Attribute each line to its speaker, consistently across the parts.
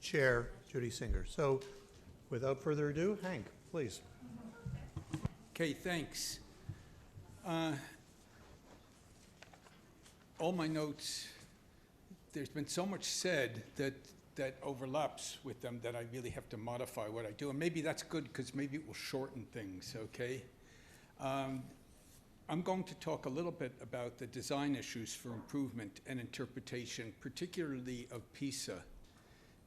Speaker 1: chair, Judy Singer. So without further ado, Hank, please.
Speaker 2: Okay, thanks. All my notes, there's been so much said that overlaps with them that I really have to modify what I do. And maybe that's good because maybe it will shorten things, okay? I'm going to talk a little bit about the design issues for improvement and interpretation, particularly of PISA.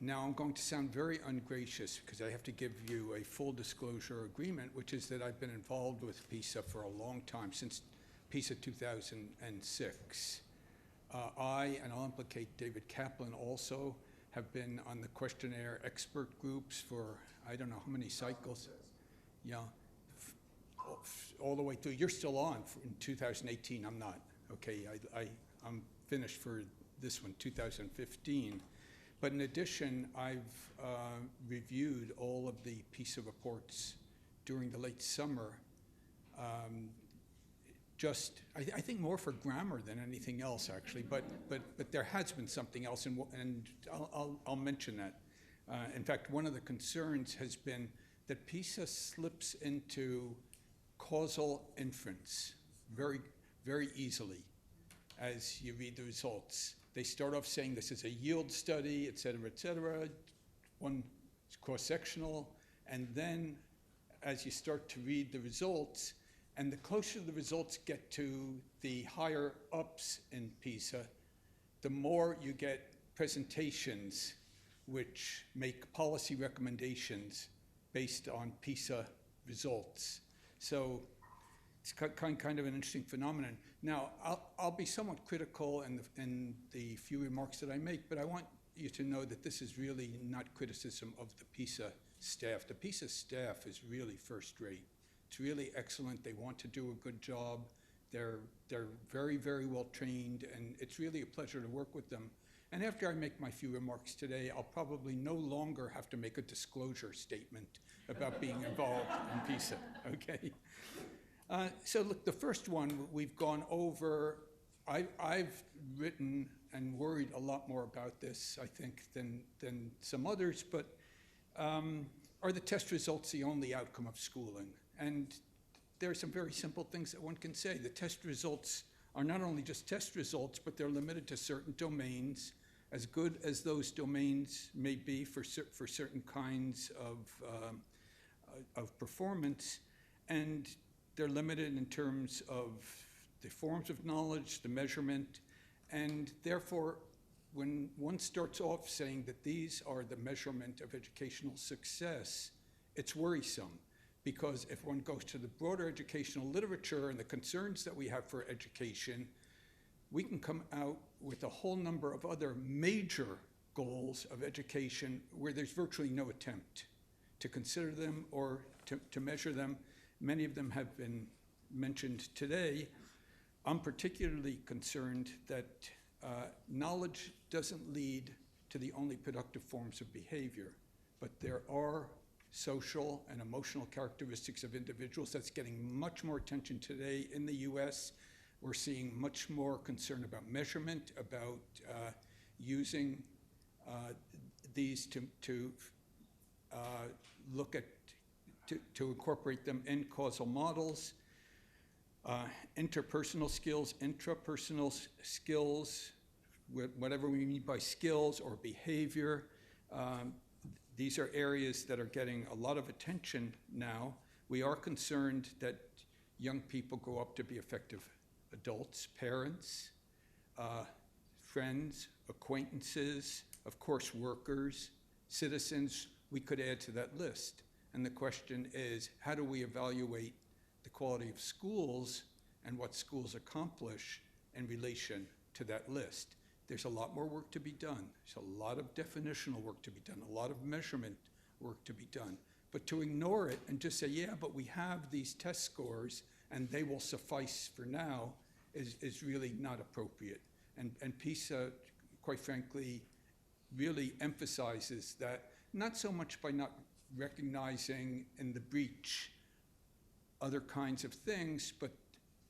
Speaker 2: Now, I'm going to sound very ungracious because I have to give you a full disclosure agreement, which is that I've been involved with PISA for a long time, since PISA 2006. I, and I'll implicate David Kaplan also, have been on the questionnaire expert groups for I don't know how many cycles. Yeah, all the way through. You're still on in 2018. I'm not. Okay, I'm finished for this one, 2015. But in addition, I've reviewed all of the PISA reports during the late summer. I think more for grammar than anything else, actually. But there has been something else, and I'll mention that. In fact, one of the concerns has been that PISA slips into causal inference very, very easily as you read the results. They start off saying this is a yield study, et cetera, one is cross-sectional, and then as you start to read the results, and the closer the results get to the higher ups in PISA, the more you get presentations which make policy recommendations based on PISA results. So it's kind of an interesting phenomenon. Now, I'll be somewhat critical in the few remarks that I make, but I want you to know that this is really not criticism of the PISA staff. The PISA staff is really first rate. It's really excellent. They want to do a good job. They're very, very well trained, and it's really a pleasure to work with them. And after I make my few remarks today, I'll probably no longer have to make a disclosure statement about being involved in PISA, okay? So look, the first one we've gone over, I've written and worried a lot more about this, I think, than some others, but are the test results the only outcome of schooling? And there are some very simple things that one can say. The test results are not only just test results, but they're limited to certain domains, as good as those domains may be for certain kinds of performance, and they're limited in terms of the forms of knowledge, the measurement, and therefore, when one starts off saying that these are the measurement of educational success, it's worrisome, because if one goes to the broader educational literature and the concerns that we have for education, we can come out with a whole number of other major goals of education where there's virtually no attempt to consider them or to measure them. Many of them have been mentioned today. I'm particularly concerned that knowledge doesn't lead to the only productive forms of behavior, but there are social and emotional characteristics of individuals that's getting much more attention today in the US. We're seeing much more concern about measurement, about using these to look at, to incorporate them in causal models. Interpersonal skills, intrapersonal skills, whatever we mean by skills or behavior. These are areas that are getting a lot of attention now. We are concerned that young people grow up to be effective adults, parents, friends, acquaintances, of course, workers, citizens. We could add to that list. And the question is, how do we evaluate the quality of schools and what schools accomplish in relation to that list? There's a lot more work to be done. There's a lot of definitional work to be done, a lot of measurement work to be done. But to ignore it and just say, yeah, but we have these test scores and they will suffice for now is really not appropriate. And PISA, quite frankly, really emphasizes that, not so much by not recognizing in the breach other kinds of things, but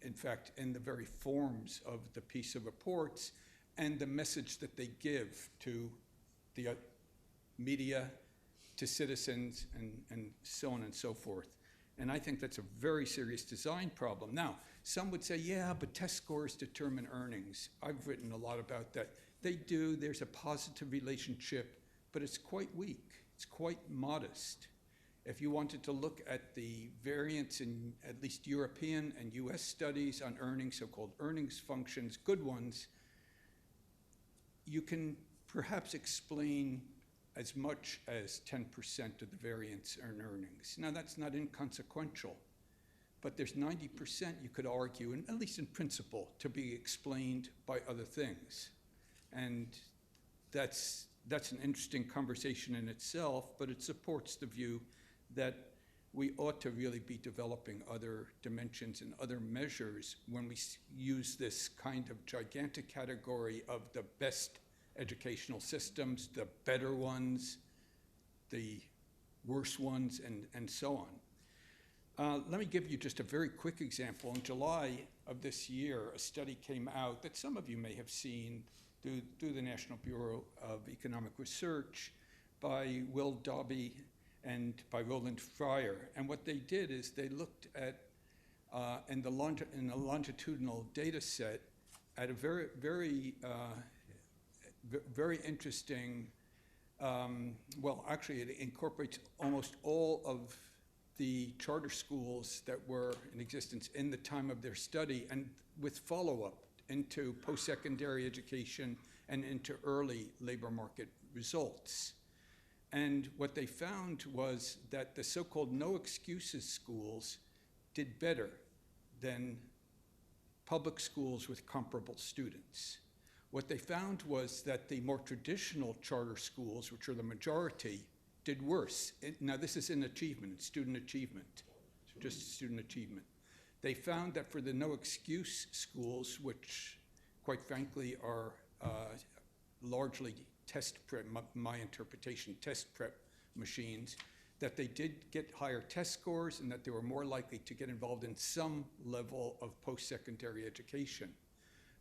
Speaker 2: in fact, in the very forms of the PISA reports and the message that they give to the media to citizens and so on and so forth. And I think that's a very serious design problem. Now, some would say, yeah, but test scores determine earnings. I've written a lot about that. They do, there's a positive relationship, but it's quite weak. It's quite modest. If you wanted to look at the variance in at least European and US studies on earnings, so-called earnings functions, good ones, you can perhaps explain as much as 10% of the variance in earnings. Now, that's not inconsequential, but there's 90% you could argue, and at least in principle, to be explained by other things. And that's an interesting conversation in itself, but it supports the view that we ought to really be developing other dimensions and other measures when we use this kind of gigantic category of the best educational systems, the better ones, the worse ones, and so on. Let me give you just a very quick example. In July of this year, a study came out that some of you may have seen through the National Bureau of Economic Research by Will Dobby and by Roland Fryer. And what they did is they looked at, in a longitudinal data set, at a very interesting, well, actually it incorporates almost all of the charter schools that were in existence in the time of their study, and with follow-up into post-secondary education and into early labor market results. And what they found was that the so-called no excuses schools did better than public schools with comparable students. What they found was that the more traditional charter schools, which are the majority, did worse. Now, this is in achievement, student achievement, just student achievement. They found that for the no excuse schools, which quite frankly are largely test prep, my interpretation, test prep machines, that they did get higher test scores and that they were more likely to get involved in some level of post-secondary education.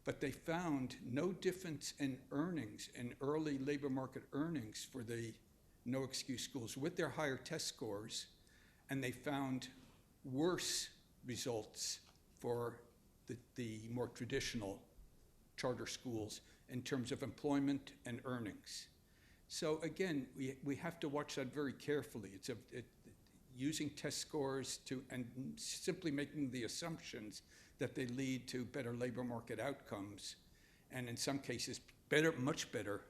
Speaker 2: But they found no difference in earnings, in early labor market earnings for the no excuse schools with their higher test scores, and they found worse results for the more traditional charter schools in terms of employment and earnings. So again, we have to watch that very carefully. Using test scores and simply making the assumptions that they lead to better labor market outcomes, and in some cases, much better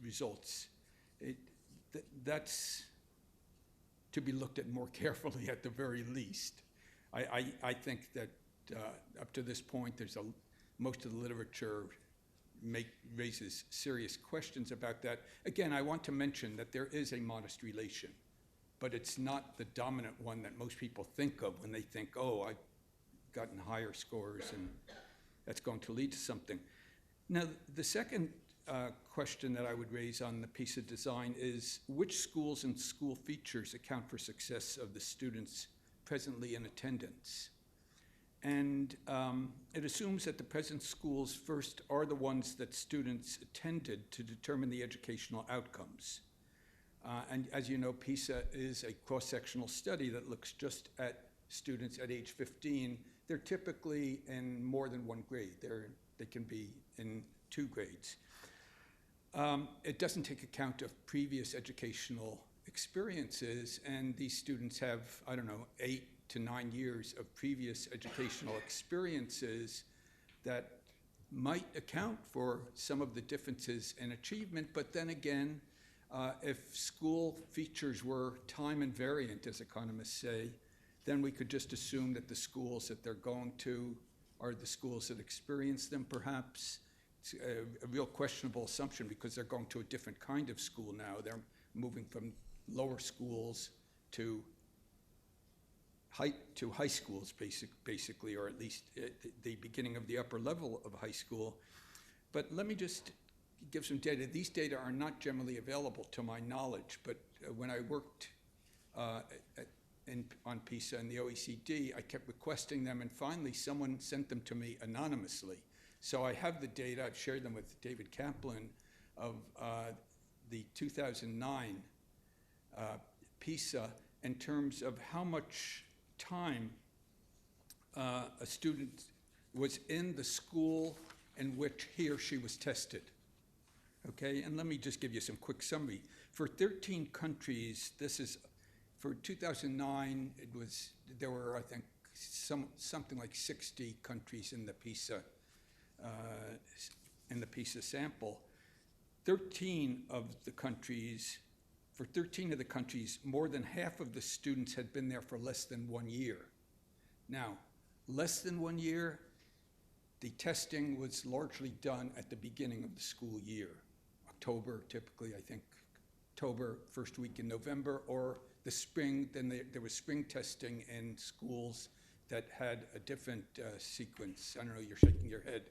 Speaker 2: results. That's to be looked at more carefully at the very least. I think that up to this point, most of the literature raises serious questions about that. Again, I want to mention that there is a modest relation, but it's not the dominant one that most people think of when they think, oh, I've gotten higher scores and that's going to lead to something. Now, the second question that I would raise on the PISA design is which schools and school features account for success of the students presently in attendance? And it assumes that the present schools first are the ones that students attended to determine the educational outcomes. And as you know, PISA is a cross-sectional study that looks just at students at age 15. They're typically in more than one grade. They can be in 2 grades. It doesn't take account of previous educational experiences, and these students have, 8 to 9 years of previous educational experiences that might account for some of the differences in achievement. But then again, if school features were time invariant, as economists say, then we could just assume that the schools that they're going to are the schools that experience them, perhaps. It's a real questionable assumption because they're going to a different kind of school now. They're moving from lower schools to high schools, basically, or at least at the beginning of the upper level of high school. But let me just give some data. These data are not generally available to my knowledge, but when I worked on PISA and the OECD, I kept requesting them, and finally someone sent them to me anonymously. So I have the data, I've shared them with David Kaplan, of the 2009 PISA in terms of how much time a student was in the school in which he or she was tested. Okay, and let me just give you some quick summary. For 13 countries, this is, for 2009, there were, I think, something like 60 countries in the PISA sample. 13 of the countries, for 13 of the countries, more than half of the students had been there for less than 1 year. Now, less than 1 year, the testing was largely done at the beginning of the school year. October, typically, I think, October, first week in November, or the spring. Then there was spring testing in schools that had a different sequence. I don't know, you're shaking your head.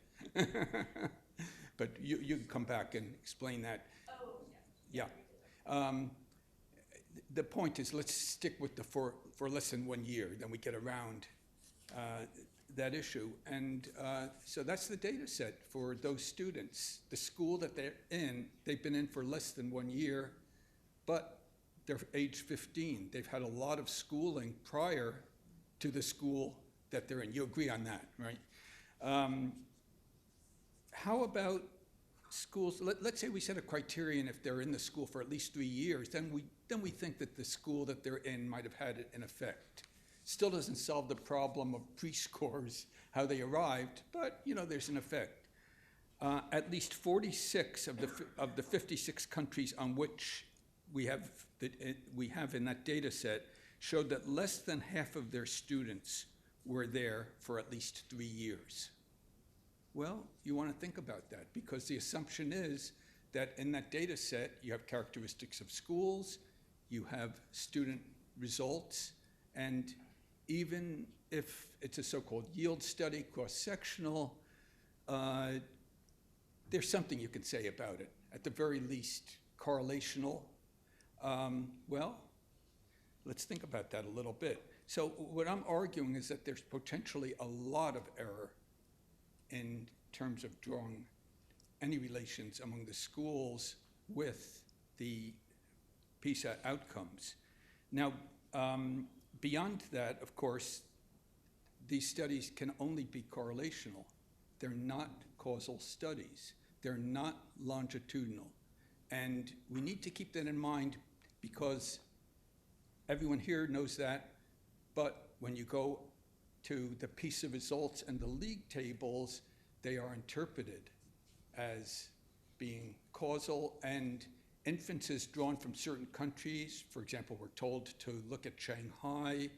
Speaker 2: But you can come back and explain that. Oh, yeah. Yeah. The point is, let's stick with the for less than 1 year, then we get around that issue. And so that's the data set for those students. The school that they're in, they've been in for less than 1 year, but they're age 15. They've had a lot of schooling prior to the school that they're in. You agree on that, right? How about schools? Let's say we set a criterion if they're in the school for at least 3 years, then we think that the school that they're in might have had an effect. Still doesn't solve the problem of pre-scores, how they arrived, but there's an effect. At least 46 of the 56 countries on which we have in that data set showed that less than half of their students were there for at least 3 years. Well, you want to think about that, because the assumption is that in that data set, you have characteristics of schools, you have student results, and even if it's a so-called yield study, cross-sectional, there's something you can say about it. At the very least, correlational. Well, let's think about that a little bit. So what I'm arguing is that there's potentially a lot of error in terms of drawing any relations among the schools with the PISA outcomes. Now, beyond that, of course, these studies can only be correlational. They're not causal studies. They're not longitudinal. And we need to keep that in mind, because everyone here knows that, but when you go to the PISA results and the league tables, they are interpreted as being causal, and inferences drawn from certain countries. For example, we're told to look at Shanghai,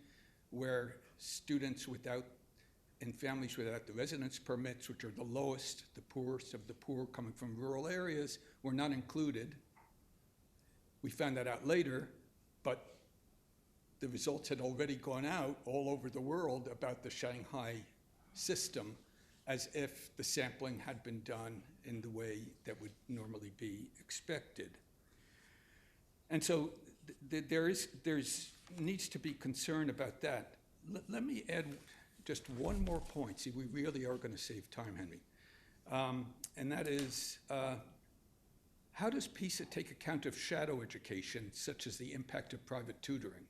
Speaker 2: where students in families without the residence permits, which are the lowest, the poorest of the poor coming from rural areas, were not included. We found that out later, but the results had already gone out all over the world about the Shanghai system, as if the sampling had been done in the way that would normally be expected. And so there needs to be concern about that. Let me add just one more point. See, we really are going to save time, Henry. And that is, how does PISA take account of shadow education, such as the impact of private tutoring?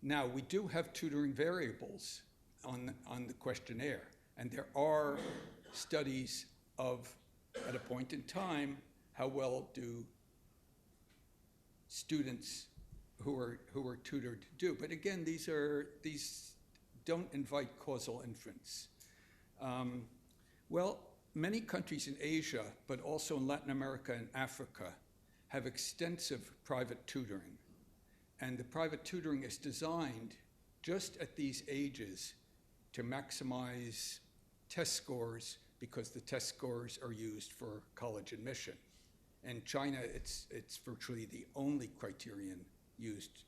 Speaker 2: Now, we do have tutoring variables on the questionnaire, and there are studies of, at a point in time, how well do students who are tutored do. But again, these don't invite causal inference. Well, many countries in Asia, but also in Latin America and Africa, have extensive private tutoring. And the private tutoring is designed just at these ages to maximize test scores, because the test scores are used for college admission. In China, it's virtually the only criterion used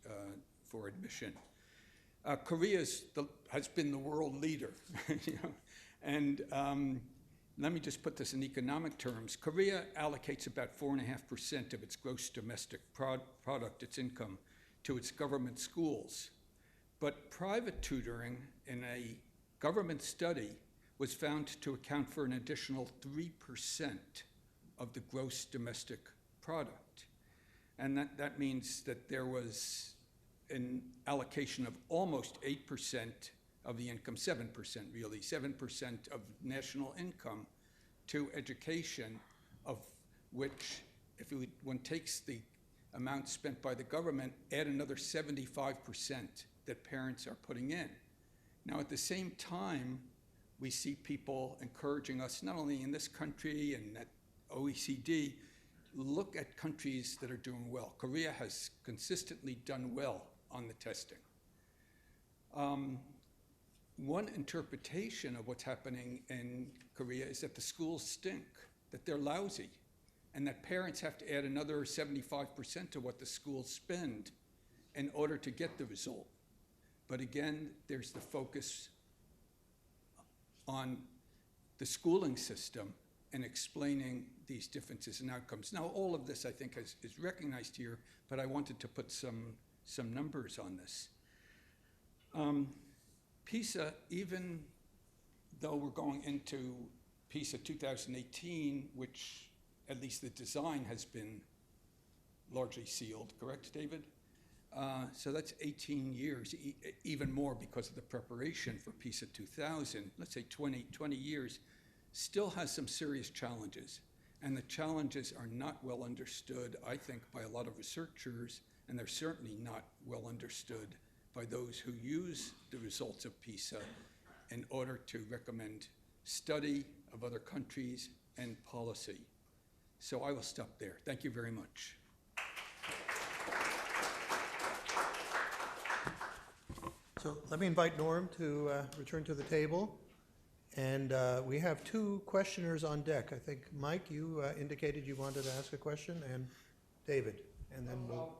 Speaker 2: for admission. Korea has been the world leader, and let me just put this in economic terms. Korea allocates about 4.5% of its gross domestic product, its income, to its government schools. But private tutoring in a government study was found to account for an additional 3% of the gross domestic product. And that means that there was an allocation of almost 8% of the income, 7% really, 7% of national income to education, of which, if one takes the amount spent by the government, add another 75% that parents are putting in. Now, at the same time, we see people encouraging us, not only in this country and at OECD, look at countries that are doing well. Korea has consistently done well on the testing. One interpretation of what's happening in Korea is that the schools stink, that they're lousy, and that parents have to add another 75% to what the schools spend in order to get the result. But again, there's the focus on the schooling system and explaining these differences in outcomes. Now, all of this, I think, is recognized here, but I wanted to put some numbers on this. PISA, even though we're going into PISA 2018, which at least the design has been largely sealed, correct, David? So that's 18 years, even more because of the preparation for PISA 2000, let's say 20 years, still has some serious challenges. And the challenges are not well understood, I think, by a lot of researchers, and they're certainly not well understood by those who use the results of PISA in order to recommend study of other countries and policy. So I will stop there. Thank you very much.
Speaker 1: So let me invite Norm to return to the table. And we have two questioners on deck. I think, Mike, you indicated you wanted to ask a question, and David. And then we'll...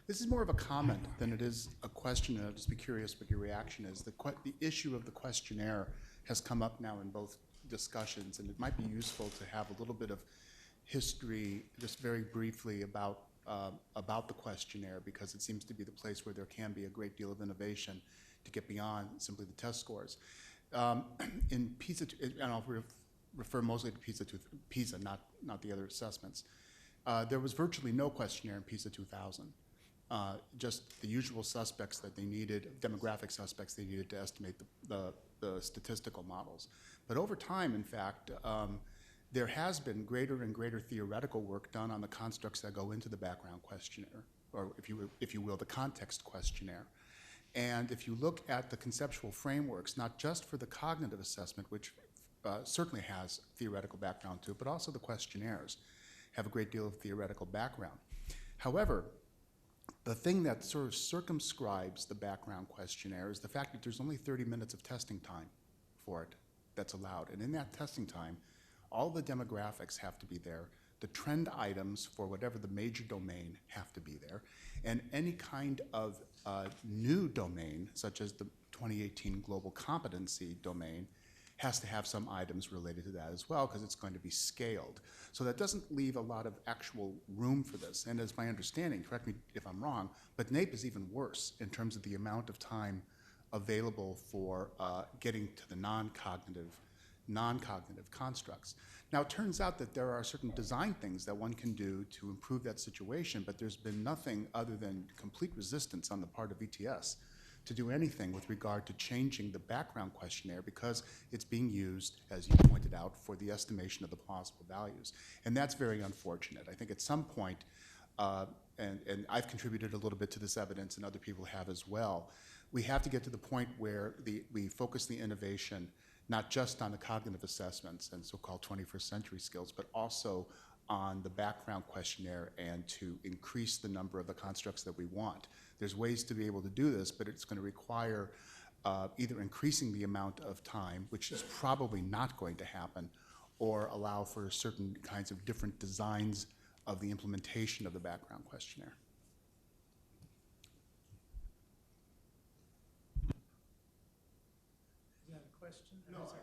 Speaker 3: This is more of a comment than it is a question, and I'll just be curious what your reaction is. The issue of the questionnaire has come up now in both discussions, and it might be useful to have a little bit of history, just very briefly, about the questionnaire, because it seems to be the place where there can be a great deal of innovation to get beyond simply the test scores. In PISA, and I'll refer mostly to PISA, not the other assessments, there was virtually no questionnaire in PISA 2000. Just the usual suspects that they needed, demographic suspects they needed to estimate the statistical models. But over time, in fact, there has been greater and greater theoretical work done on the constructs that go into the background questionnaire, or if you will, the context questionnaire. And if you look at the conceptual frameworks, not just for the cognitive assessment, which certainly has theoretical background to it, but also the questionnaires have a great deal of theoretical background. However, the thing that sort of circumscribes the background questionnaire is the fact that there's only 30 minutes of testing time for it that's allowed. And in that testing time, all the demographics have to be there. The trend items for whatever the major domain have to be there. And any kind of new domain, such as the 2018 global competency domain, has to have some items related to that as well, because it's going to be scaled. So that doesn't leave a lot of actual room for this. And as my understanding, correct me if I'm wrong, but NAEP is even worse in terms of the amount of time available for getting to the non-cognitive constructs. Now, it turns out that there are certain design things that one can do to improve that situation, but there's been nothing other than complete resistance on the part of ETS to do anything with regard to changing the background questionnaire, because it's being used, as you pointed out, for the estimation of the plausible values. And that's very unfortunate. I think at some point, and I've contributed a little bit to this evidence and other people have as well, we have to get to the point where we focus the innovation not just on the cognitive assessments and so-called 21st century skills, but also on the background questionnaire, and to increase the number of the constructs that we want. There's ways to be able to do this, but it's going to require either increasing the amount of time, which is probably not going to happen, or allow for certain kinds of different designs of the implementation of the background questionnaire.
Speaker 4: Is that a question?
Speaker 3: No, I said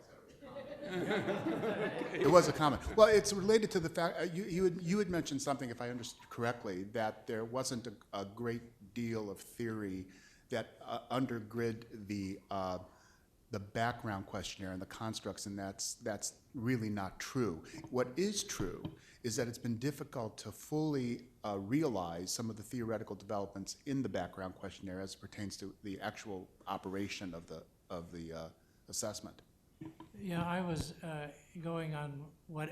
Speaker 3: it was a comment. Well, it's related to the fact, you had mentioned something, if I understood correctly, that there wasn't a great deal of theory that undergird the the background questionnaire and the constructs, and that's really not true. What is true is that it's been difficult to fully realize some of the theoretical developments in the background questionnaire as it pertains to the actual operation of the assessment.
Speaker 4: Yeah, I was going on what,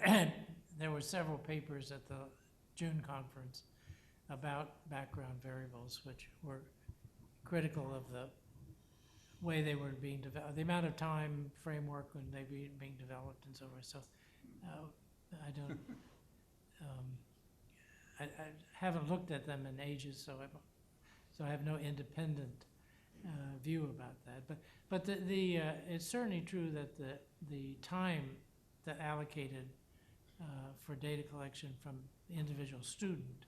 Speaker 4: there were several papers at the June conference about background variables, which were critical of the way they were being developed, the amount of time framework when they were being developed and so forth. So I don't, I haven't looked at them in ages, so I have no independent view about that. But it's certainly true that the time that allocated for data collection from the individual student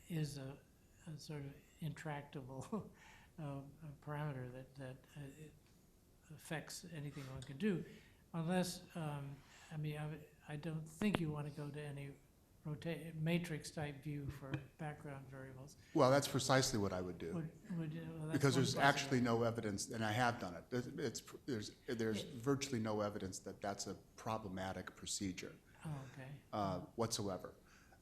Speaker 4: is a sort of intractable parameter that it affects anything one can do, unless I don't think you want to go to any matrix type view for background variables.
Speaker 3: Well, that's precisely what I would do.
Speaker 4: Well, that's
Speaker 3: Because there's
Speaker 4: one
Speaker 3: actually no evidence, and I have done it. There's virtually no evidence that that's a problematic procedure
Speaker 4: Oh, okay.
Speaker 3: whatsoever.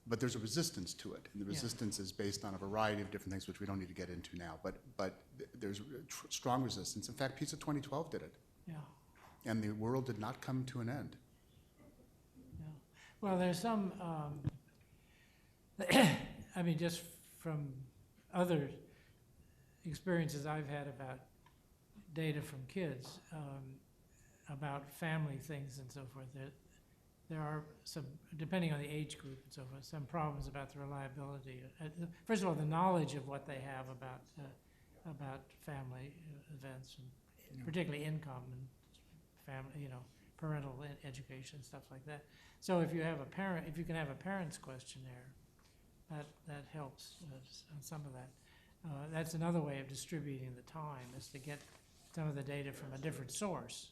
Speaker 3: But there's a resistance to it, and the
Speaker 4: Yeah.
Speaker 3: resistance is based on a variety of different things, which we don't need to get into now. But there's strong resistance. In fact, PISA 2012 did it,
Speaker 4: Yeah.
Speaker 3: and the world did not come to an end.
Speaker 4: Yeah. Well, there's some, I mean, just from other experiences I've had about data from kids, about family things and so forth, there are some, depending on the age group and so forth, some problems about the reliability. First of all, the knowledge of what they have about family events, and particularly income and family, parental education, stuff like that. So if you can have a parent's questionnaire, that helps on some of that. That's another way of distributing the time, is to get some of the data from a different source.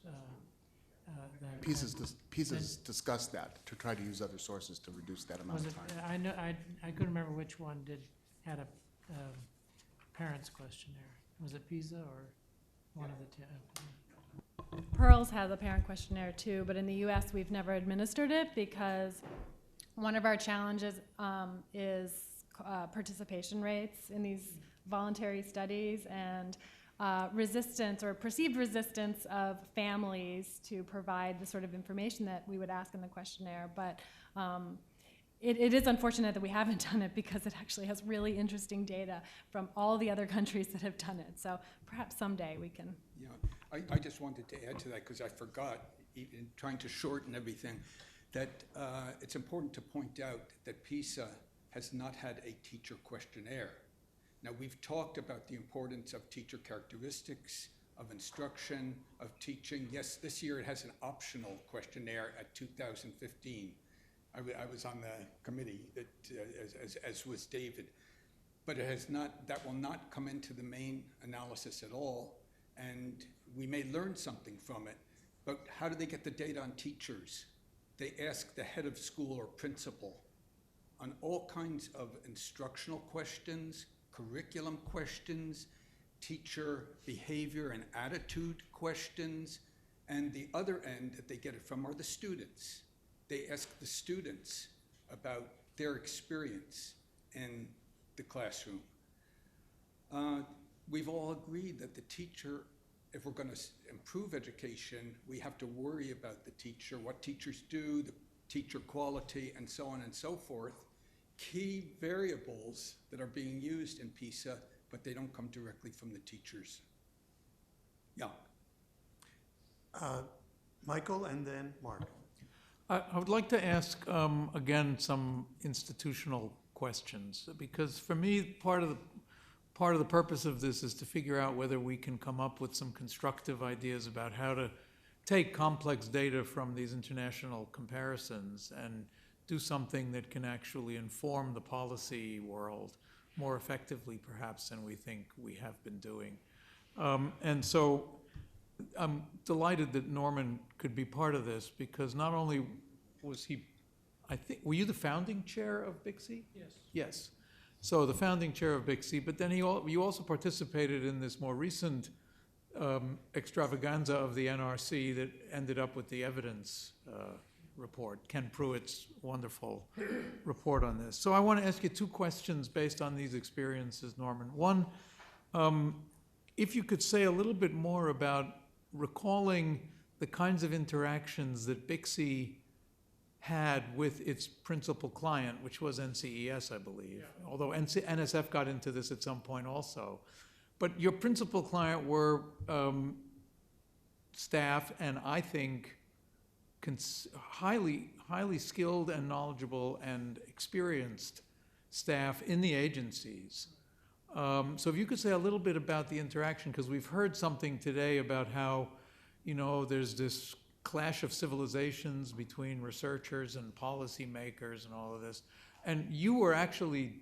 Speaker 3: PISA's discussed that, to try to use other sources to reduce that amount
Speaker 4: Was
Speaker 3: of
Speaker 4: it,
Speaker 3: time.
Speaker 4: I know, I couldn't remember which one had a parents questionnaire. Was it PISA or one of the two?
Speaker 5: Pearls has a parent questionnaire too, but in the US we've never administered it because one of our challenges is participation rates in these voluntary studies, and resistance or perceived resistance of families to provide the sort of information that we would ask in the questionnaire. But it is unfortunate that we haven't done it, because it actually has really interesting data from all the other countries that have done it. So perhaps someday we can.
Speaker 2: Yeah, I just wanted to add to that, because I forgot, in trying to shorten everything, that it's important to point out that PISA has not had a teacher questionnaire. Now, we've talked about the importance of teacher characteristics, of instruction, of teaching. Yes, this year it has an optional questionnaire at 2015. I was on the committee, that, as was David. But it has not, that will not come into the main analysis at all, and we may learn something from it. But how do they get the data on teachers? They ask the head of school or principal on all kinds of instructional questions, curriculum questions, teacher behavior and attitude questions, and the other end that they get it from are the students. They ask the students about their experience in the classroom. We've all agreed that the teacher, if we're going to improve education, we have to worry about the teacher, what teachers do, the teacher quality, and so on and so forth. Key variables that are being used in PISA, but they don't come directly from the teachers. Yeah.
Speaker 1: Michael and then Mark.
Speaker 6: I would like to ask, again, some institutional questions, because for me, part of the purpose of this is to figure out whether we can come up with some constructive ideas about how to take complex data from these international comparisons and do something that can actually inform the policy world more effectively, perhaps, than we think we have been doing. And so I'm delighted that Norman could be part of this, because not only was he, I think, were you the founding chair of BICSI?
Speaker 4: Yes.
Speaker 6: Yes. So the founding chair of BICSI, but then you also participated in this more recent extravaganza of the NRC that ended up with the evidence report, Ken Pruitt's wonderful report on this. So I want to ask you two questions based on these experiences, Norman. One, if you could say a little bit more about recalling the kinds of interactions that Bixby had with its principal client, which was NCES, I believe, although NSF got into this at some point also. But your principal client were staff, and I think highly skilled and knowledgeable and experienced staff in the agencies. So if you could say a little bit about the interaction, because we've heard something today about how, there's this clash of civilizations between researchers and policymakers and all of this. And you were actually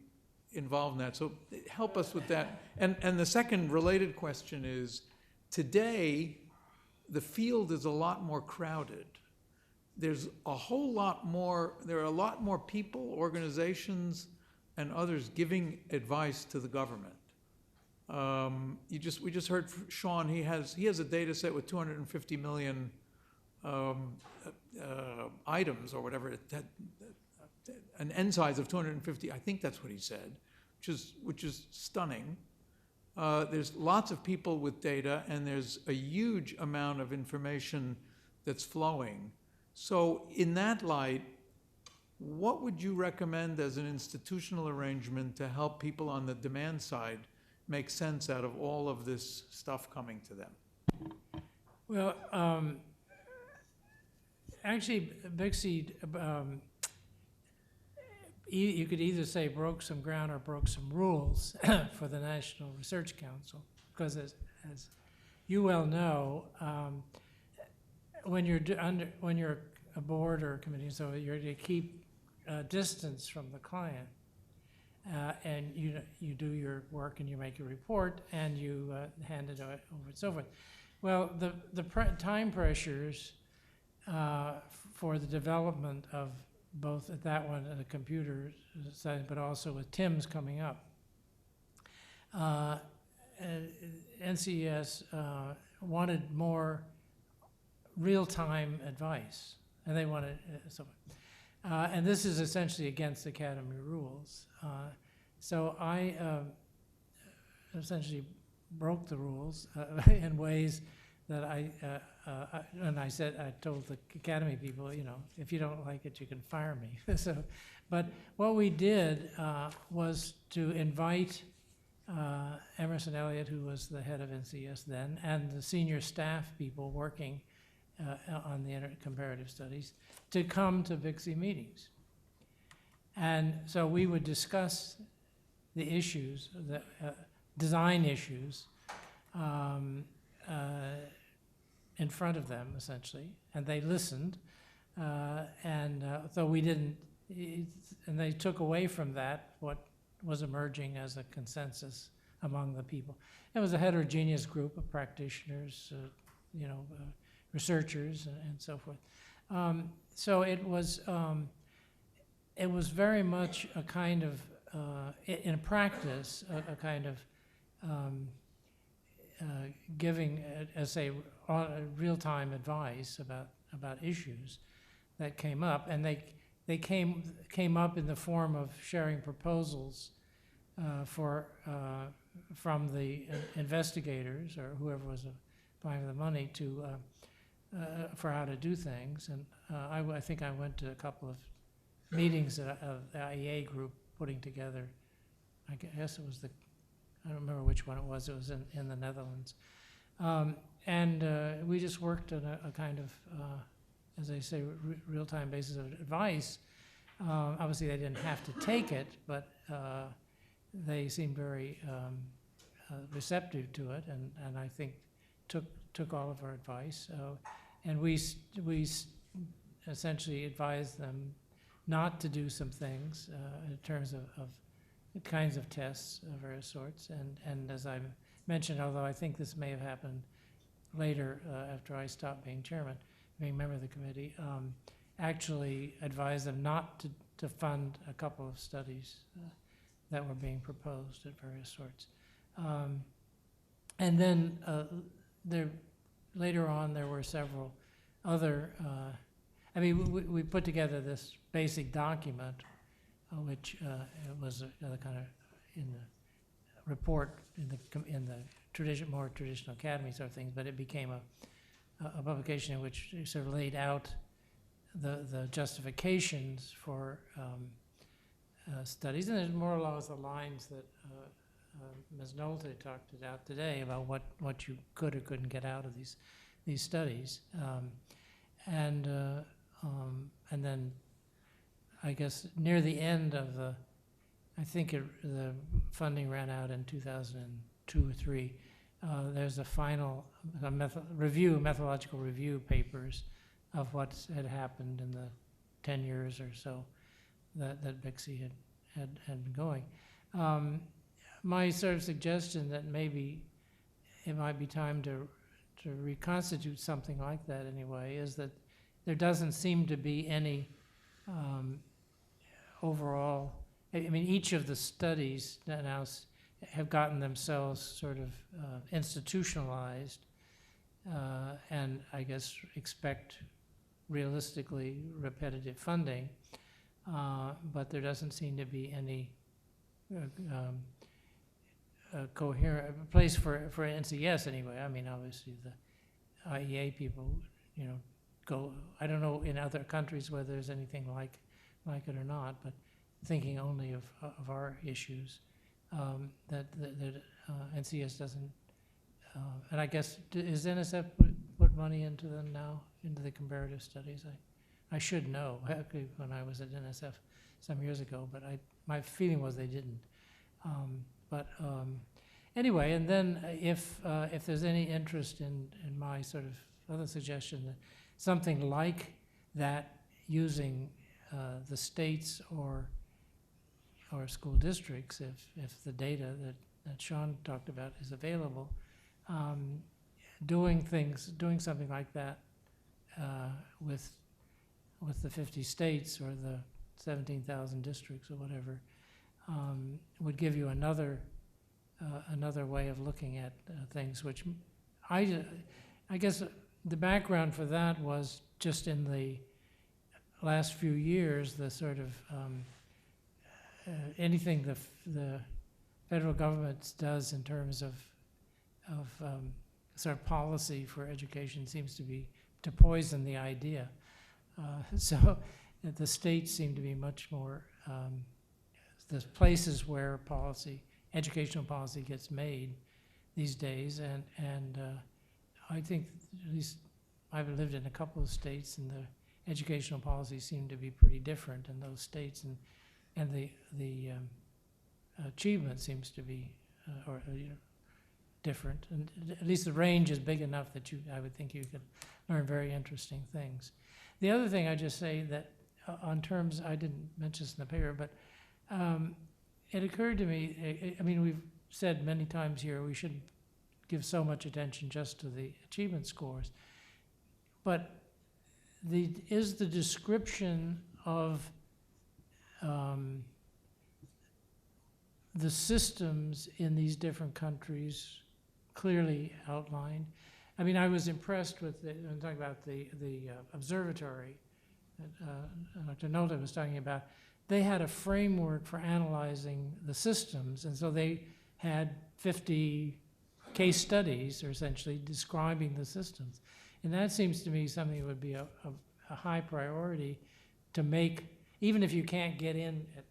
Speaker 6: involved in that, so help us with that. And the second related question is, today, the field is a lot more crowded. There's a whole lot more, there are a lot more people, organizations, and others giving advice to the government. We just heard from Sean, he has a data set with 250 million items or whatever, an N size of 250, I think that's what he said, which is stunning. There's lots of people with data, and there's a huge amount of information that's flowing. So in that light, what would you recommend as an institutional arrangement to help people on the demand side make sense out of all of this stuff coming to them?
Speaker 4: Well, actually, Bixby, you could either say broke some ground or broke some rules for the National Research Council, because as you well know, when you're a board or a committee, so you're to keep distance from the client, and you do your work and you make a report and you hand it over and so forth. Well, the time pressures for the development of both at that one and the computer side, but also with TIMS coming up. NCES wanted more real-time advice, and they wanted and this is essentially against Academy rules. So I essentially broke the rules in ways that I told the Academy people, if you don't like it, you can fire me. But what we did was to invite Emerson Elliott, who was the head of NCS then, and the senior staff people working on the comparative studies to come to Bixby meetings. And so we would discuss the issues, the design issues, in front of them, essentially, and they listened, so we didn't, and they took away from that what was emerging as a consensus among the people. It was a heterogeneous group of practitioners, researchers, and so forth. So it was very much a kind of, in practice, a kind of giving, real-time advice about issues that came up, and they came up in the form of sharing proposals from the investigators or whoever was applying the money for how to do things. And I think I went to a couple of meetings of the IEA group putting together, I guess it was I don't remember which one it was in the Netherlands. And we just worked on a kind of, as I say, real-time basis of advice. Obviously, they didn't have to take it, but they seemed very receptive to it, and I think took all of our advice. And we essentially advised them not to do some things in terms of the kinds of tests of various sorts. And as I mentioned, although I think this may have happened later after I stopped being chairman, being member of the committee, actually advised them not to fund a couple of studies that were being proposed at various sorts. And then later on, there were several other, I mean, we put together this basic document, which was kind of in the report in the more traditional academy sort of things, but it became a publication in which it sort of laid out the justifications for studies, and there's more or less the lines that Ms. Nolte talked about today about what you could or couldn't get out of these studies, and then I guess near the end of I think the funding ran out in 2002 or 3. There's a final methodological review papers of what had happened in the 10 years or so that Bixie had been going. My sort of suggestion that maybe it might be time to reconstitute something like that anyway is that there doesn't seem to be any overall, I mean, each of the studies that now have gotten themselves sort of institutionalized and I guess expect realistically repetitive funding, but there doesn't seem to be any coherent place for NCS anyway. I mean, obviously the IEA people, you know, go, I don't know in other countries whether there's anything like it or not, but thinking only of our issues, that NCS doesn't, and I guess, is NSF put money into them now, into the comparative studies? I should know, actually, when I was at NSF some years ago, but my feeling was they didn't. Anyway, and then if there's any interest in my sort of other suggestion that something like that using the states or school districts, if the data that Sean talked about is available, doing something like that with the 50 states or the 17,000 districts or whatever, would give you another way of looking at things, which I guess the background for that was just in the last few years, the sort of anything the federal government does in terms of sort of policy for education seems to be to poison the idea. So the states seem to be much more the places where educational policy gets made these days, and I think at least I've lived in a couple of states, and the educational policies seem to be pretty different in those states, and the achievement seems to be different, and at least the range is big enough that I would think you could learn very interesting things. The other thing I just say that on terms, I didn't mention this in the paper, but it occurred to me, I mean, we've said many times here we should give so much attention just to the achievement scores, but is the description of the systems in these different countries clearly outlined? I mean, I was impressed with I'm talking about the observatory that Dr. Nolte was talking about. They had a framework for analyzing the systems, and so they had 50 case studies, or essentially describing the systems. And that seems to me something that would be a high priority to make, even if you can't get in at,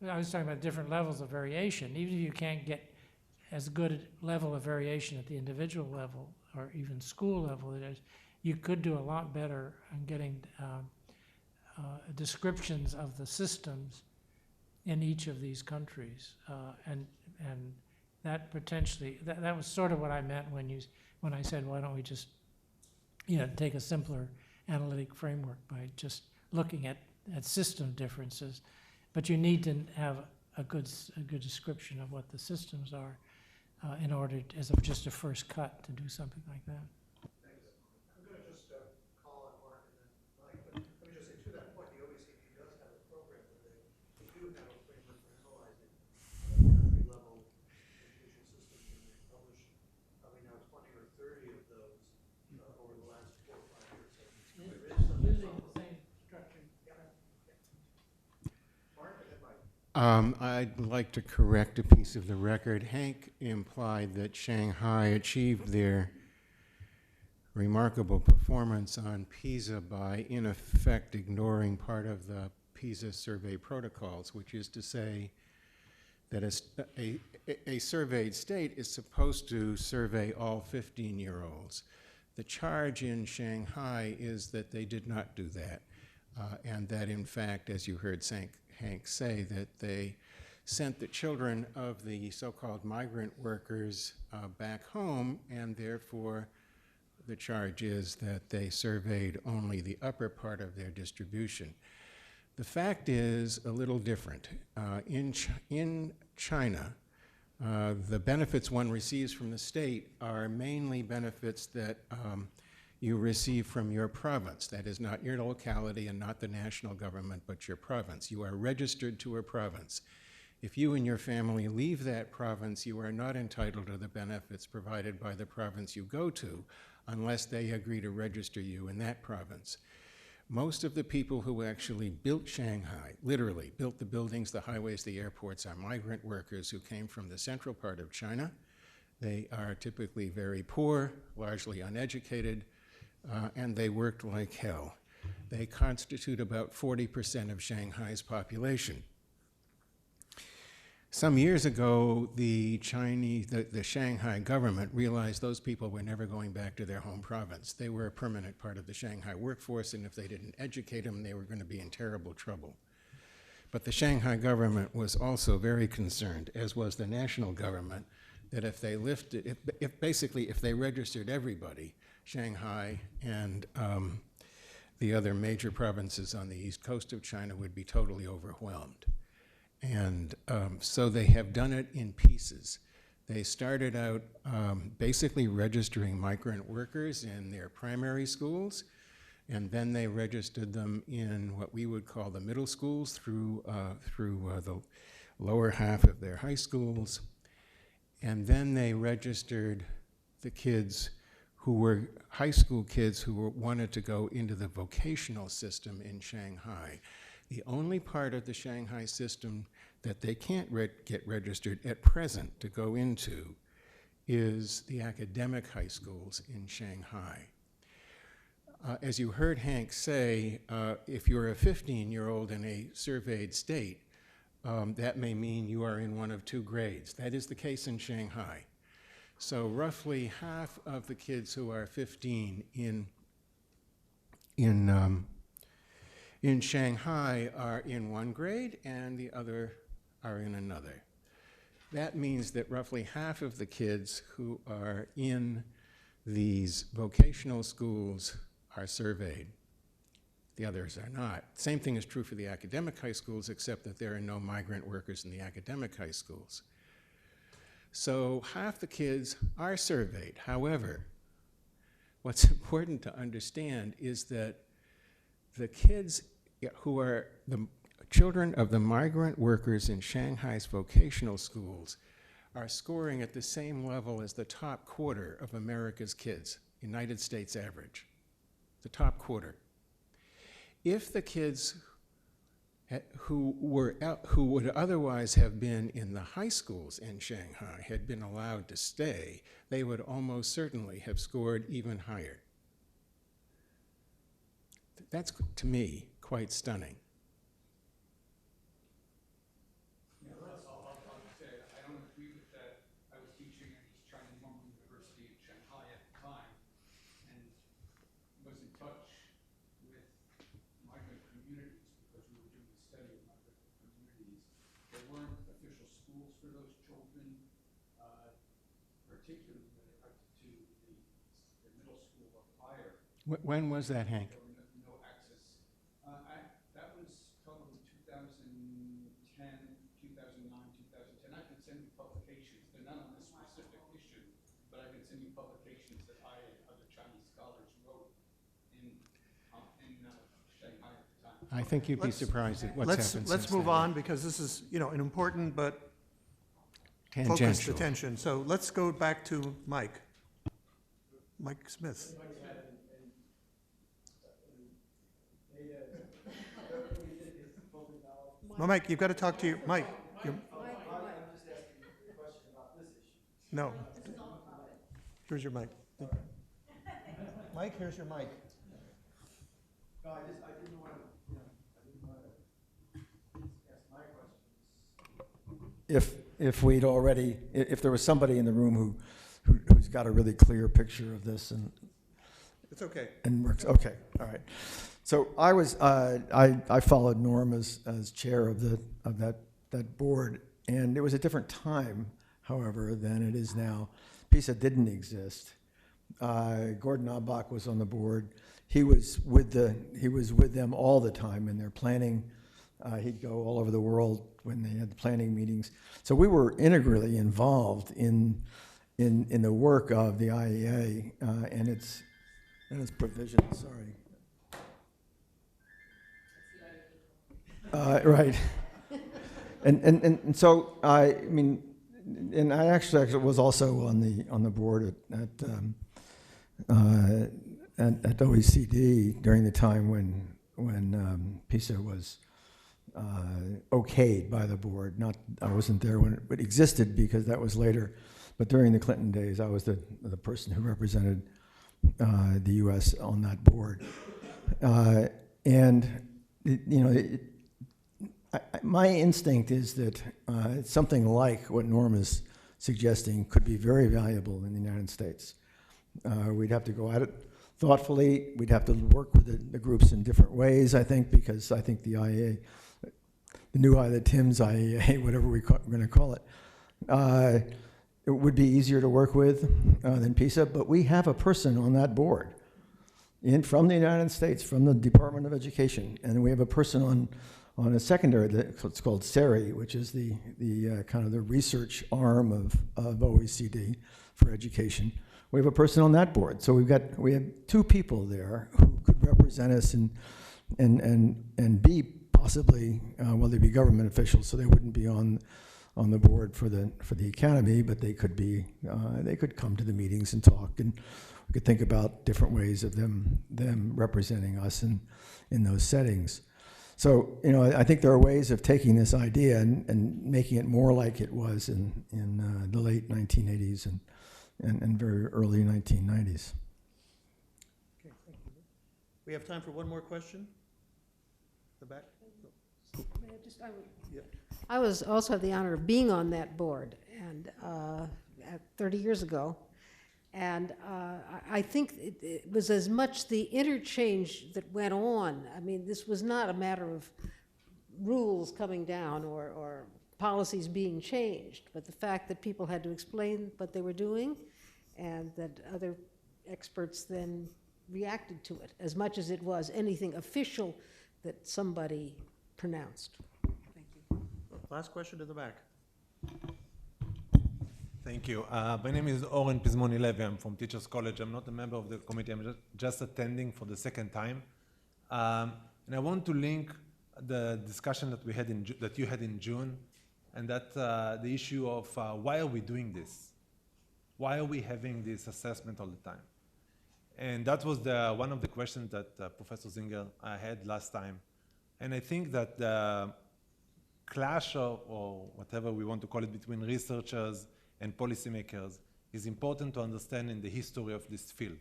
Speaker 4: I was talking about different levels of variation, even if you can't get as good a level of variation at the individual level or even school level, you could do a lot better in getting descriptions of the systems in each of these countries, and that potentially that was sort of what I meant when I said why don't we just take a simpler analytic framework by just looking at system differences, but you need to have a good description of what the systems are in order as of just a first cut to do something like that.
Speaker 1: Thanks. I'm going to just call on Mark and then Mike, but let me just say to that point, the OECD does have a program where they do have a framework for analyzing country-level education systems, and they publish, probably now it's
Speaker 7: I'd like to correct a piece of the record. Hank implied that Shanghai achieved their remarkable performance on PISA by, in effect, ignoring part of the PISA survey protocols, which is to say that a surveyed state is supposed to survey all 15-year-olds. The charge in Shanghai is that they did not do that, and that, in fact, as you heard Hank say, that they sent the children of the so-called migrant workers back home, and therefore the charge is that they surveyed only the upper part of their distribution. The fact is a little different. In China, the benefits one receives from the state are mainly benefits that you receive from your province. That is not your locality and not the national government, but your province. You are registered to a province. If you and your family leave that province, you are not entitled to the benefits provided by the province you go to unless they agree to register you in that province. Most of the people who actually built Shanghai, literally built the buildings, the highways, the airports, are migrant workers who came from the central part of China. They are typically very poor, largely uneducated, and they worked like hell. They constitute about 40% of Shanghai's population. Some years ago, the Shanghai government realized those people were never going back to their home province. They were a permanent part of the Shanghai workforce, and if they didn't educate them, they were going to be in terrible trouble. But the Shanghai government was also very concerned, as was the national government, that if they if they registered everybody, Shanghai and the other major provinces on the east coast of China would be totally overwhelmed. And so they have done it in pieces. They started out basically registering migrant workers in their primary schools, and then they registered them in what we would call the middle schools through the lower half of their high schools. And then they registered the kids who were high school kids who wanted to go into the vocational system in Shanghai. The only part of the Shanghai system that they can't get registered at present to go into is the academic high schools in Shanghai. As you heard Hank say, if you're a 15-year-old in a surveyed state, that may mean you are in one of two grades. That is the case in Shanghai. So roughly half of the kids who are 15 in Shanghai are in one grade and the other are in another. That means that roughly half of the kids who are in these vocational schools are surveyed. The others are not. Same thing is true for the academic high schools, except that there are no migrant workers in the academic high schools. So half the kids are surveyed. However, what's important to understand is that the kids who are the children of the migrant workers in Shanghai's vocational schools are scoring at the same level as the top quarter of America's kids, United States average, the top quarter. If the kids who would otherwise have been in the high schools in Shanghai had been allowed to stay, they would almost certainly have scored even higher. That's, to me, quite stunning.
Speaker 2: Yeah, I'll say, I don't agree with that. I was teaching at East China Normal University in Shanghai at the time, and was in touch with migrant communities because we were doing a study of migrant communities. There weren't official schools for those children, particularly when it got to the middle school or higher.
Speaker 7: When was that, Hank?
Speaker 2: There were no access. That was probably 2010, 2009, 2010. I can send you publications. They're not on this specific issue, but I can send you publications that I and other Chinese scholars wrote in Shanghai at the time.
Speaker 7: I think you'd be surprised at what's happened
Speaker 1: Let's
Speaker 7: since
Speaker 1: move
Speaker 7: then.
Speaker 1: on, because this is, an important but focused
Speaker 7: Tangential.
Speaker 1: attention. So let's go back to Mike. Mike Smith. Well, Mike, you've got to talk to your, Mike. No. Here's your mic. Mike, here's your mic.
Speaker 8: No, I didn't want to, I didn't want to ask my questions. If we'd already, if there was somebody in the room who's got a really clear picture of this and
Speaker 1: It's okay.
Speaker 8: works, okay, all right. So I was, I followed Norm as chair of that board, and it was a different time, however, than it is now. PISA didn't exist. Gordon Obbach was on the board. He was with them all the time in their planning. He'd go all over the world when they had the planning meetings. So we were integrally involved in the work of the IEA and its provisions. Sorry. Right. And so I mean, and I actually was also on the board at OECD during the time when PISA was okayed by the board. I wasn't there when it existed because that was later, but during the Clinton days, I was the person who represented the U.S. on that board, my instinct is that something like what Norm is suggesting could be very valuable in the United States. We'd have to go at it thoughtfully. We'd have to work with the groups in different ways, I think, because I think the IEA, the new IEA, the TIMS IEA, whatever we're going to call it, it would be easier to work with than PISA, but we have a person on that board from the United States, from the Department of Education, and we have a person on a secondary, it's called SERI, which is the kind of the research arm of OECD for education. We have a person on that board, so we have two people there who could represent us and be possibly, well, they'd be government officials, so they wouldn't be on the board for the academy, but they could come to the meetings and talk, and we could think about different ways of them representing us in those settings. So, I think there are ways of taking this idea and making it more like it was in the late 1980s and very early 1990s.
Speaker 1: Okay, thank you. We have time for one more question. The back?
Speaker 9: I was also had the honor of being on that board, and 30 years ago, and I think it was as much the interchange that went on. I mean, this was not a matter of rules coming down or policies being changed, but the fact that people had to explain what they were doing, and that other experts then reacted to it, as much as it was anything official that somebody pronounced. Thank you.
Speaker 1: Last question to the back.
Speaker 10: Thank you. My name is Oren Pizmoni Levin. I'm from Teachers College. I'm not a member of the committee. I'm just attending for the second time. And I want to link the discussion that we had that you had in June, and that the issue of why are we doing this? Why are we having this assessment all the time? And that was one of the questions that Professor Zinger had last time. And I think that the clash or whatever we want to call it between researchers and policymakers is important to understand in the history of this field.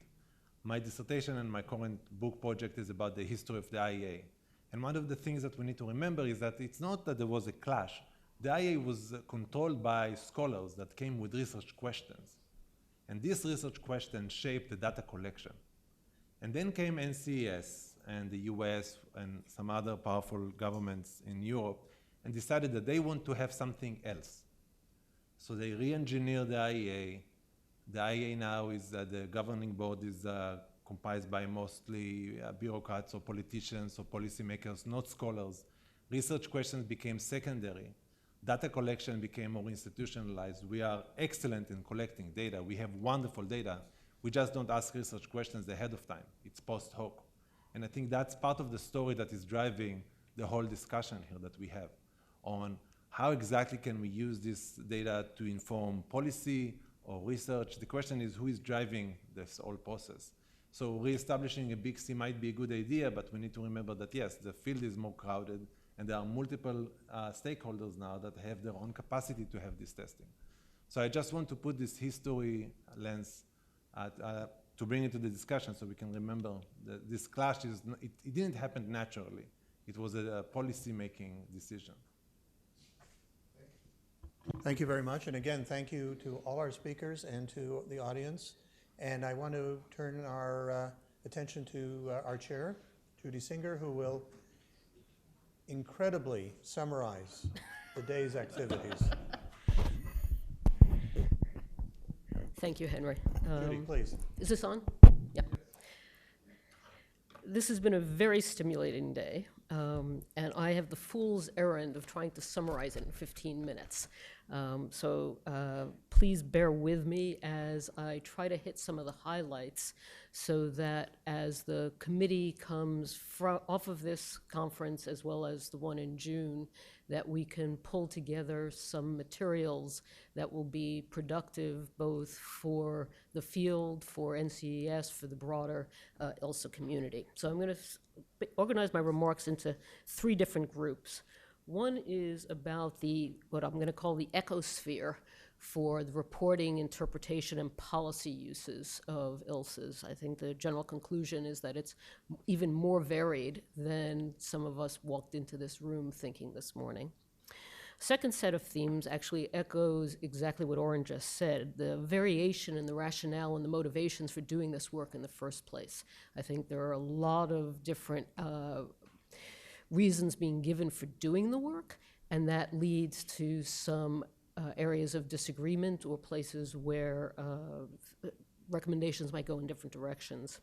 Speaker 10: My dissertation and my current book project is about the history of the IEA. And one of the things that we need to remember is that it's not that there was a clash. The IEA was controlled by scholars that came with research questions. And these research questions shaped the data collection. And then came NCES and the US and some other powerful governments in Europe and decided that they want to have something else. So they re-engineered the IEA. The IEA now is, the governing board is comprised by mostly bureaucrats or politicians or policymakers, not scholars. Research questions became secondary. Data collection became more institutionalized. We are excellent in collecting data. We have wonderful data. We just don't ask research questions ahead of time. It's post hoc. And I think that's part of the story that is driving the whole discussion here that we have on how exactly can we use this data to inform policy or research. The question is who is driving this whole process. So reestablishing a big C might be a good idea, but we need to remember that yes, the field is more crowded And there are multiple stakeholders now that have their own capacity to have this testing. So I just want to put this history lens to bring it to the discussion so we can remember that this clash, it didn't happen naturally. It was a policy-making decision.
Speaker 1: Thank you very much. And again, thank you to all our speakers and to the audience. And I want to turn our attention to our chair, Judy Singer, who will incredibly summarize the day's activities.
Speaker 11: Thank you, Henry.
Speaker 1: Judy, please.
Speaker 11: Is this on? Yeah. This has been a very stimulating day, and I have the fool's errand of trying to summarize it in 15 minutes. So please bear with me as I try to hit some of the highlights so that as the committee comes off of this conference as well as the one in June, that we can pull together some materials that will be productive both for the field, for NCES, for the broader ILSA community. So I'm going to organize my remarks into 3 different groups. One is about what I'm going to call the ecosphere for the reporting, interpretation, and policy uses of ILSAs. I think the general conclusion is that it's even more varied than some of us walked into this room thinking this morning. Second set of themes actually echoes exactly what Oren just said, the variation in the rationale and the motivations for doing this work in the first place. I think there are a lot of different reasons being given for doing the work, and that leads to some areas of disagreement or places where recommendations might go in different directions.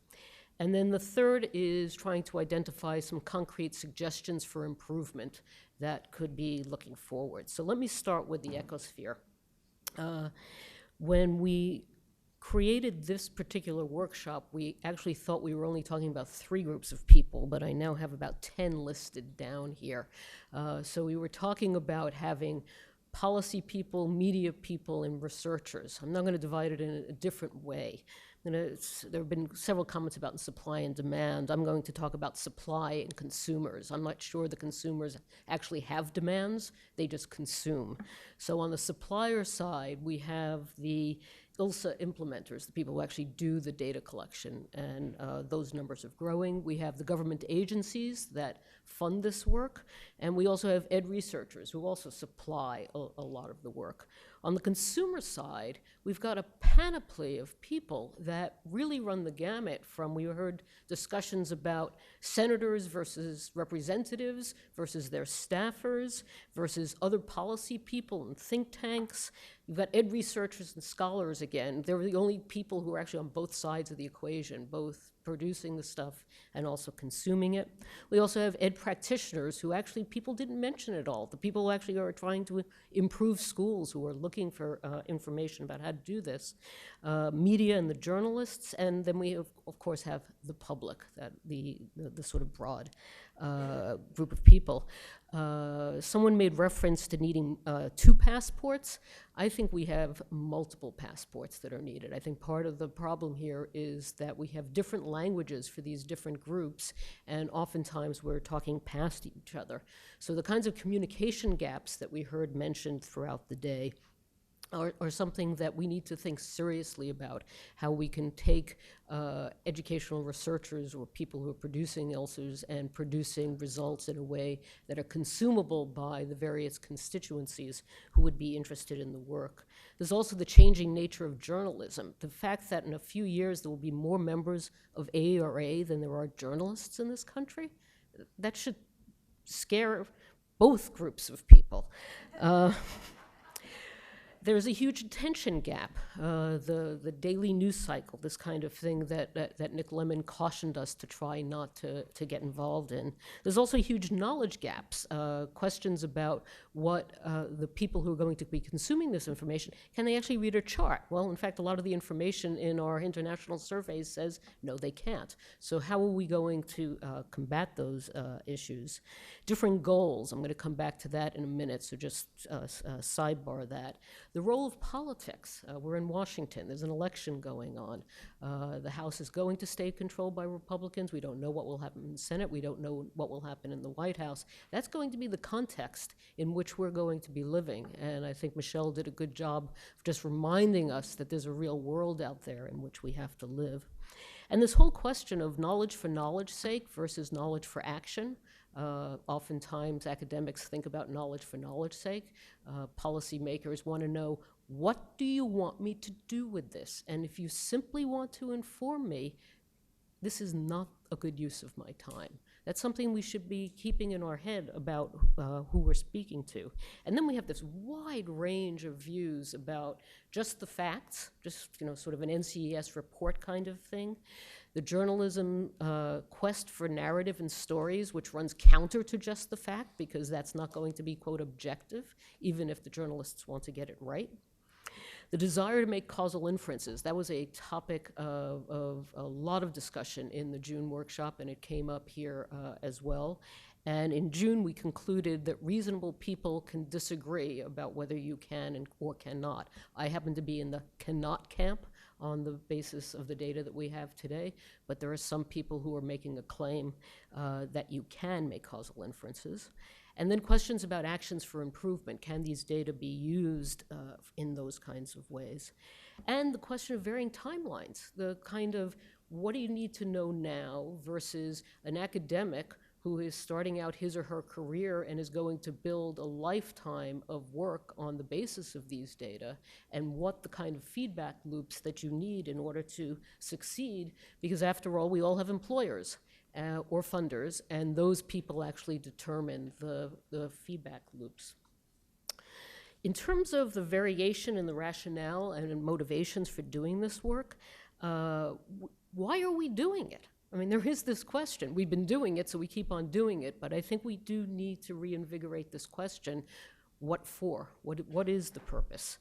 Speaker 11: And then the third is trying to identify some concrete suggestions for improvement that could be looking forward. So let me start with the ecosphere. When we created this particular workshop, we actually thought we were only talking about 3 groups of people, but I now have about 10 listed down here. So we were talking about having policy people, media people, and researchers. I'm now going to divide it in a different way. There have been several comments about supply and demand. I'm going to talk about supply and consumers. I'm not sure the consumers actually have demands, they just consume. So on the supplier side, we have the ILSA implementers, the people who actually do the data collection, and those numbers are growing. We have the government agencies that fund this work, and we also have ed researchers who also supply a lot of the work. On the consumer side, we've got a panoply of people that really run the gamut from, we heard discussions about senators versus representatives versus their staffers versus other policy people and think tanks. You've got ed researchers and scholars again. They're the only people who are actually on both sides of the equation, both producing the stuff and also consuming it. We also have ed practitioners who actually people didn't mention at all. The people who actually are trying to improve schools, who are looking for information about how to do this. Media and the journalists, and then we of course have the public, that the sort of broad group of people. Someone made reference to needing 2 passports. I think we have multiple passports that are needed. I think part of the problem here is that we have different languages for these different groups, and oftentimes we're talking past each other. So the kinds of communication gaps that we heard mentioned throughout the day are something that we need to think seriously about, how we can take educational researchers or people who are producing ILSAs and producing results in a way that are consumable by the various constituencies who would be interested in the work. There's also the changing nature of journalism. The fact that in a few years there will be more members of ARA than there are journalists in this country, that should scare both groups of people. There's a huge attention gap, the daily news cycle, this kind of thing that Nick Levin cautioned us to try not to get involved in. There's also huge knowledge gaps, questions about what the people who are going to be consuming this information, can they actually read a chart? Well, in fact, a lot of the information in our international surveys says, no, they can't. So how are we going to combat those issues? Different goals, I'm going to come back to that in a minute, so just sidebar that. The role of politics. We're in Washington. There's an election going on. The House is going to stay controlled by Republicans. We don't know what will happen in the Senate. We don't know what will happen in the White House. That's going to be the context in which we're going to be living. And I think Michelle did a good job of just reminding us that there's a real world out there in which we have to live. And this whole question of knowledge for knowledge's sake versus knowledge for action. Oftentimes academics think about knowledge for knowledge's sake. Policymakers want to know, what do you want me to do with this? And if you simply want to inform me, this is not a good use of my time. That's something we should be keeping in our head about who we're speaking to. And then we have this wide range of views about just the facts, just sort of an NCES report kind of thing. The journalism quest for narrative and stories, which runs counter to just the fact, because that's not going to be, quote, objective, even if the journalists want to get it right. The desire to make causal inferences, that was a topic of a lot of discussion in the June workshop, and it came up here as well. And in June, we concluded that reasonable people can disagree about whether you can or cannot. I happen to be in the cannot camp on the basis of the data that we have today, but there are some people who are making a claim that you can make causal inferences. And then questions about actions for improvement. Can these data be used in those kinds of ways? And the question of varying timelines, the kind of what do you need to know now versus an academic who is starting out his or her career and is going to build a lifetime of work on the basis of these data, and what the kind of feedback loops that you need in order to succeed, because after all, we all have employers or funders, and those people actually determine the feedback loops. In terms of the variation in the rationale and motivations for doing this work, why are we doing it? I mean, there is this question. We've been doing it, so we keep on doing it, but I think we do need to reinvigorate this question. What for? What is the purpose?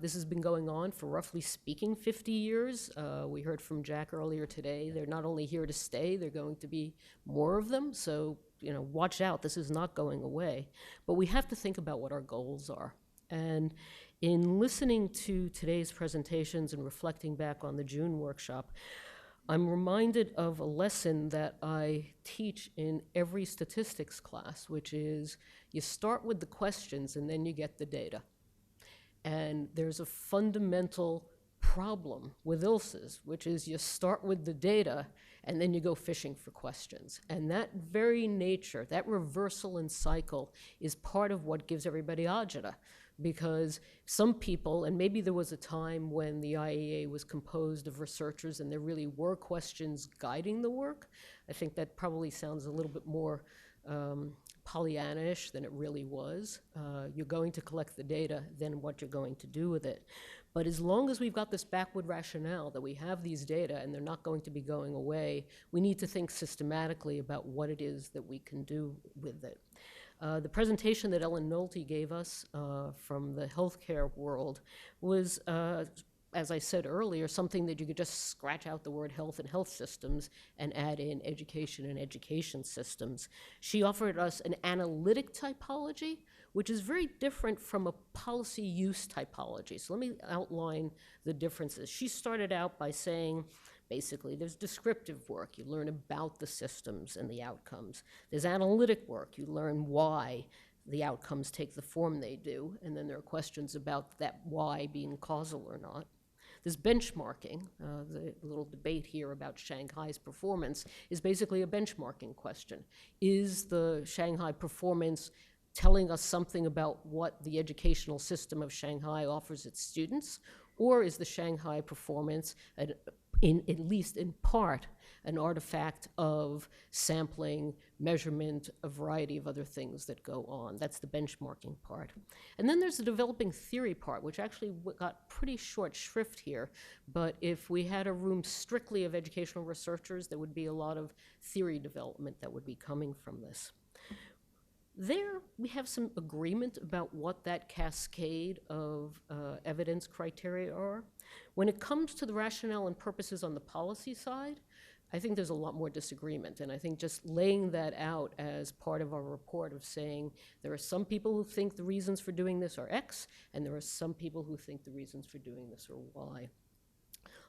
Speaker 11: This has been going on for, roughly speaking, 50 years. We heard from Jack earlier today. They're not only here to stay, they're going to be more of them. So, watch out. This is not going away. But we have to think about what our goals are. And in listening to today's presentations and reflecting back on the June workshop, I'm reminded of a lesson that I teach in every statistics class, which is you start with the questions and then you get the data. And there's a fundamental problem with ILSAs, which is you start with the data and then you go fishing for questions. And that very nature, that reversal and cycle, is part of what gives everybody agita. Because some people, and maybe there was a time when the IEA was composed of researchers and there really were questions guiding the work. I think that probably sounds a little bit more Pollyannish than it really was. You're going to collect the data, then what you're going to do with it. But as long as we've got this backward rationale that we have these data and they're not going to be going away, we need to think systematically about what it is that we can do with it. The presentation that Ellen Nolte gave us from the healthcare world was, as I said earlier, something that you could just scratch out the word health and health systems and add in education and education systems. She offered us an analytic typology, which is very different from a policy use typology. So let me outline the differences. She started out by saying, basically, there's descriptive work. You learn about the systems and the outcomes. There's analytic work. You learn why the outcomes take the form they do. And then there are questions about that why being causal or not. There's benchmarking. The little debate here about Shanghai's performance is basically a benchmarking question. Is the Shanghai performance telling us something about what the educational system of Shanghai offers its students? Or is the Shanghai performance, at least in part, an artifact of sampling, measurement, a variety of other things that go on? That's the benchmarking part. And then there's the developing theory part, which actually got pretty short shrift here. But if we had a room strictly of educational researchers, there would be a lot of theory development that would be coming from this. There, we have some agreement about what that cascade of evidence criteria are. When it comes to the rationale and purposes on the policy side, I think there's a lot more disagreement. And I think just laying that out as part of our report of saying there are some people who think the reasons for doing this are X, and there are some people who think the reasons for doing this are Y.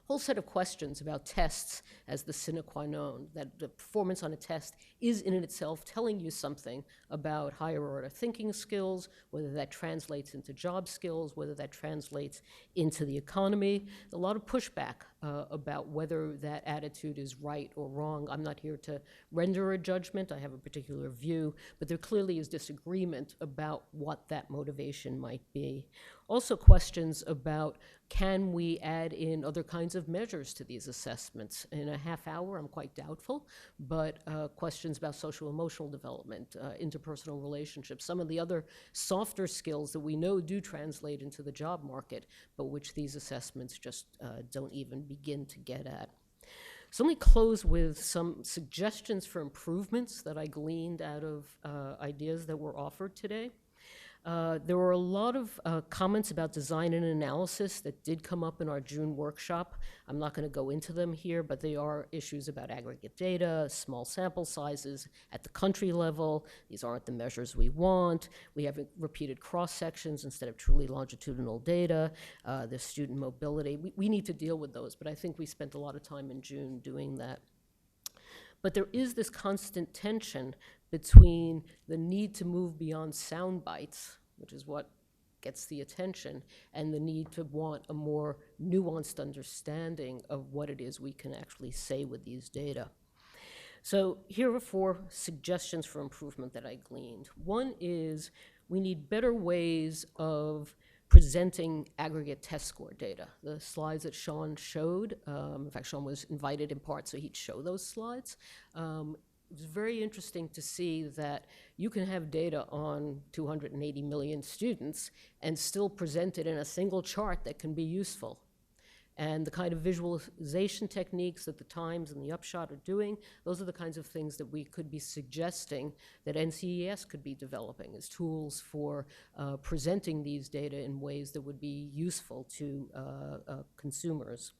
Speaker 11: Whole set of questions about tests as the sine qua non, that the performance on a test is in itself telling you something about higher order thinking skills, whether that translates into job skills, whether that translates into the economy. A lot of pushback about whether that attitude is right or wrong. I'm not here to render a judgment. I have a particular view, but there clearly is disagreement about what that motivation might be. Also questions about, can we add in other kinds of measures to these assessments? In a half hour, I'm quite doubtful, but questions about social emotional development, interpersonal relationships, some of the other softer skills that we know do translate into the job market, but which these assessments just don't even begin to get at. So let me close with some suggestions for improvements that I gleaned out of ideas that were offered today. There were a lot of comments about design and analysis that did come up in our June workshop. I'm not going to go into them here, but they are issues about aggregate data, small sample sizes at the country level. These aren't the measures we want. We have repeated cross-sections instead of truly longitudinal data. There's student mobility. We need to deal with those, but I think we spent a lot of time in June doing that. But there is this constant tension between the need to move beyond sound bites, which is what gets the attention, and the need to want a more nuanced understanding of what it is we can actually say with these data. So here are 4 suggestions for improvement that I gleaned. One is we need better ways of presenting aggregate test score data. The slides that Sean showed, in fact, Sean was invited in part so he'd show those slides. It was very interesting to see that you can have data on 280 million students and still present it in a single chart that can be useful. And the kind of visualization techniques that the Times and the Upshot are doing, those are the kinds of things that we could be suggesting that NCES could be developing as tools for presenting these data in ways that would be useful to consumers.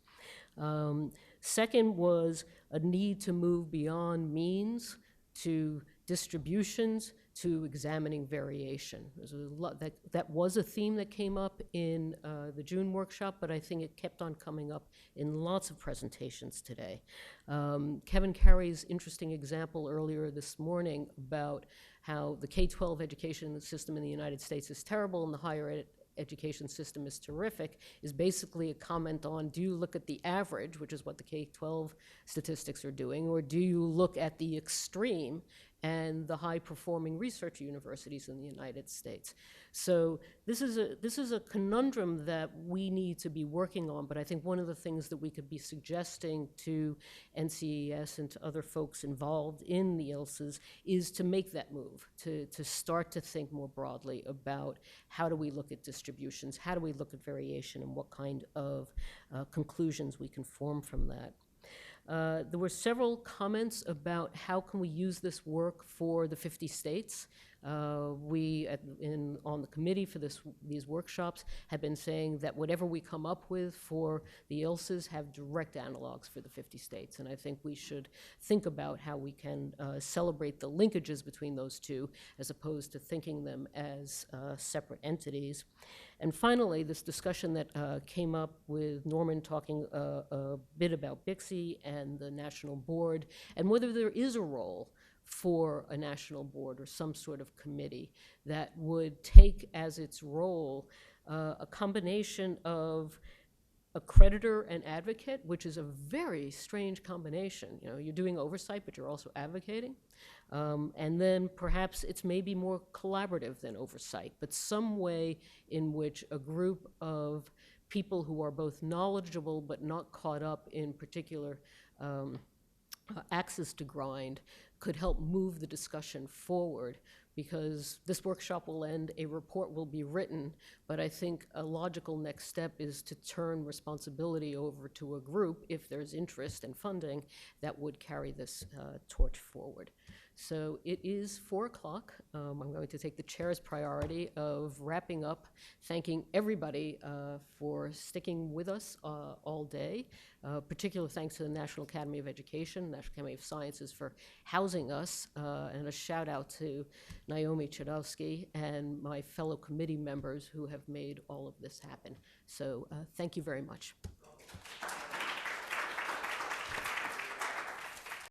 Speaker 11: Second was a need to move beyond means to distributions to examining variation. There's a lot that was a theme that came up in the June workshop, but I think it kept on coming up in lots of presentations today. Kevin Carey's interesting example earlier this morning about how the K-12 education system in the United States is terrible and the higher education system is terrific is basically a comment on, do you look at the average, which is what the K-12 statistics are doing, or do you look at the extreme and the high-performing research universities in the United States? So this is a conundrum that we need to be working on, but I think one of the things that we could be suggesting to NCES and to other folks involved in the ILSAs is to make that move, to start to think more broadly about how do we look at distributions, how do we look at variation, and what kind of conclusions we can form from that. There were several comments about how can we use this work for the 50 states. We, on the committee for these workshops, have been saying that whatever we come up with for the ILSAs have direct analogs for the 50 states. And I think we should think about how we can celebrate the linkages between those two as opposed to thinking them as separate entities. And finally, this discussion that came up with Norman talking a bit about BICSI and the national board and whether there is a role for a national board or some sort of committee that would take as its role a combination of accreditor and advocate, which is a very strange combination. You know, you're doing oversight, but you're also advocating. And then perhaps it's maybe more collaborative than oversight, but some way in which a group of people who are both knowledgeable but not caught up in particular axes to grind could help move the discussion forward, because this workshop will end, a report will be written, but I think a logical next step is to turn responsibility over to a group, if there's interest and funding, that would carry this torch forward. So it is 4 o'clock. I'm going to take the chair's priority of wrapping up, thanking everybody for sticking with us all day. Particular thanks to the National Academy of Education, National Academy of Sciences for housing us, and a shout out to Naomi Chudowski and my fellow committee members who have made all of this happen. So thank you very much.